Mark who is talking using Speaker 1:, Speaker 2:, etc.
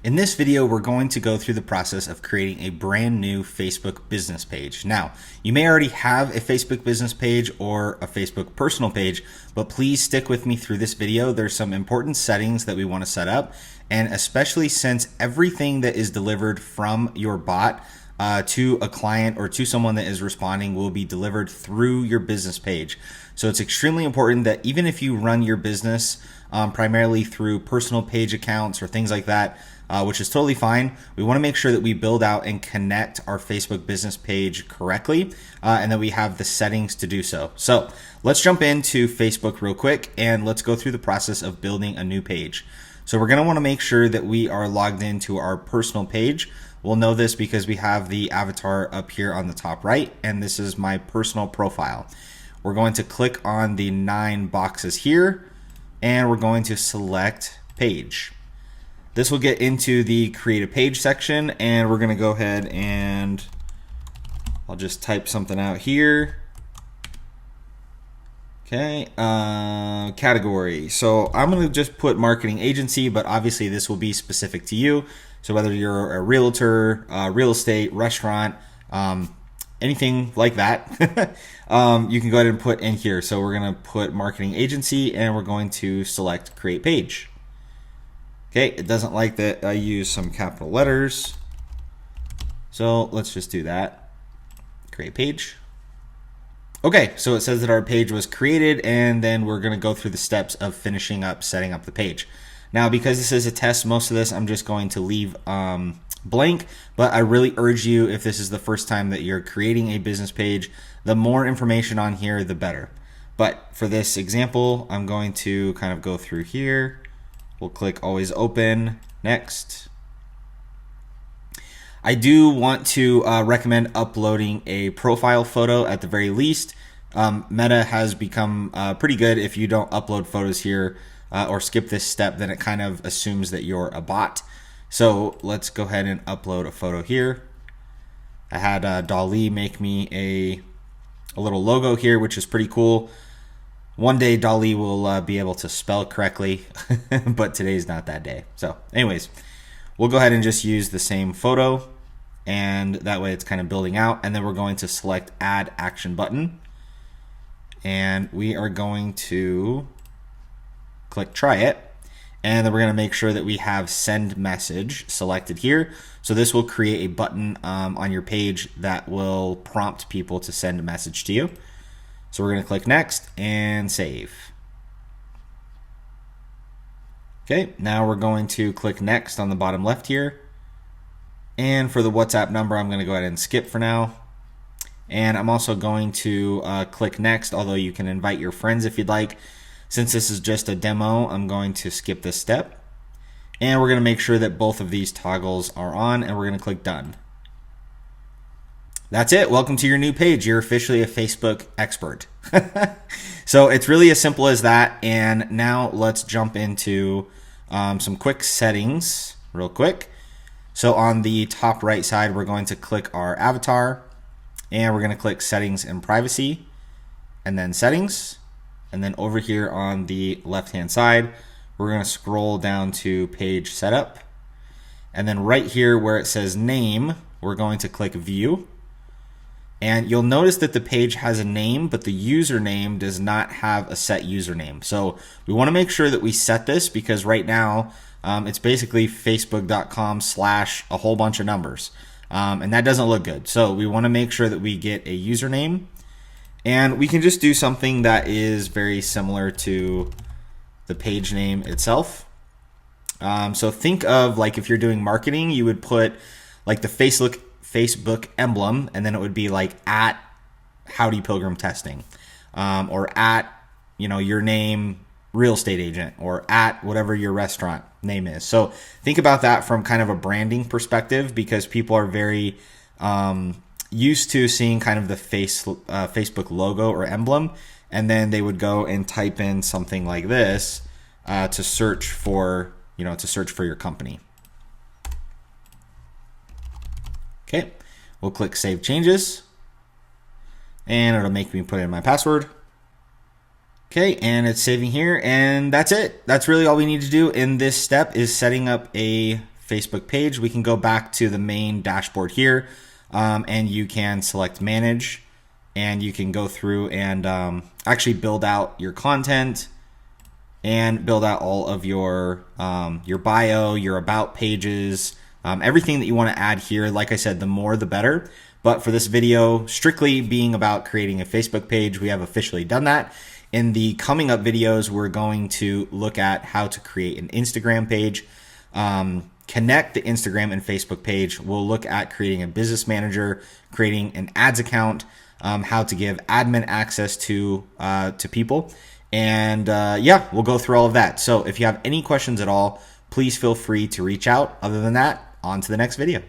Speaker 1: In this video, we're going to go through the process of creating a brand new Facebook business page. Now, you may already have a Facebook business page or a Facebook personal page, but please stick with me through this video. There's some important settings that we want to set up, and especially since everything that is delivered from your bot to a client or to someone that is responding will be delivered through your business page. So it's extremely important that even if you run your business primarily through personal page accounts or things like that, which is totally fine, we want to make sure that we build out and connect our Facebook business page correctly and that we have the settings to do so. So let's jump into Facebook real quick and let's go through the process of building a new page. So we're going to want to make sure that we are logged into our personal page. We'll know this because we have the avatar up here on the top right, and this is my personal profile. We're going to click on the 9 boxes here, and we're going to select page. This will get into the create a page section, and we're going to go ahead and I'll just type something out here. Okay, category. So I'm going to just put marketing agency, but obviously this will be specific to you. So whether you're a realtor, real estate, restaurant, anything like that, you can go ahead and put in here. So we're going to put marketing agency and we're going to select create page. Okay, it doesn't like that I use some capital letters. So let's just do that. Create page. Okay, so it says that our page was created, and then we're going to go through the steps of finishing up setting up the page. Now, because this is a test, most of this I'm just going to leave blank, but I really urge you, if this is the first time that you're creating a business page, the more information on here, the better. But for this example, I'm going to kind of go through here. We'll click always open, next. I do want to recommend uploading a profile photo at the very least. Meta has become pretty good. If you don't upload photos here or skip this step, then it kind of assumes that you're a bot. So let's go ahead and upload a photo here. I had Dali make me a little logo here, which is pretty cool. One day Dali will be able to spell correctly, but today's not that day. So anyways, we'll go ahead and just use the same photo, and that way it's kind of building out. And then we're going to select add action button, and we are going to click try it. And then we're going to make sure that we have send message selected here. So this will create a button on your page that will prompt people to send a message to you. So we're going to click next and save. Okay, now we're going to click next on the bottom left here. And for the WhatsApp number, I'm going to go ahead and skip for now. And I'm also going to click next, although you can invite your friends if you'd like. Since this is just a demo, I'm going to skip this step. And we're going to make sure that both of these toggles are on, and we're going to click done. That's it. Welcome to your new page. You're officially a Facebook expert. So it's really as simple as that. And now let's jump into some quick settings real quick. So on the top right side, we're going to click our avatar, and we're going to click settings and privacy, and then settings. And then over here on the left-hand side, we're going to scroll down to page setup. And then right here where it says name, we're going to click view. And you'll notice that the page has a name, but the username does not have a set username. So we want to make sure that we set this, because right now it's basically facebook.com/ a whole bunch of numbers. And that doesn't look good. So we want to make sure that we get a username. And we can just do something that is very similar to the page name itself. So think of, like, if you're doing marketing, you would put like the Facebook emblem, and then it would be like at Howdy Pilgrim Testing, or at, your name, real estate agent, or at whatever your restaurant name is. So think about that from kind of a branding perspective, because people are very used to seeing kind of the Facebook logo or emblem, and then they would go and type in something like this to search for your company. Okay, we'll click Save Changes, and it'll make me put in my password. Okay, and it's saving here, and that's it. That's really all we need to do in this step, is setting up a Facebook page, we can go back to the main dashboard here, and you can select manage, and you can go through and actually build out your content and build out all of your bio, your about pages, everything that you want to add here. Like I said, the more the better. But for this video, strictly being about creating a Facebook page, we have officially done that. In the coming up videos, we're going to look at how to create an Instagram page, connect the Instagram and Facebook page. We'll look at creating a business manager, creating an ads account, how to give admin access to people. And yeah, we'll go through all of that. So if you have any questions at all, please feel free to reach out. Other than that, on to the next video.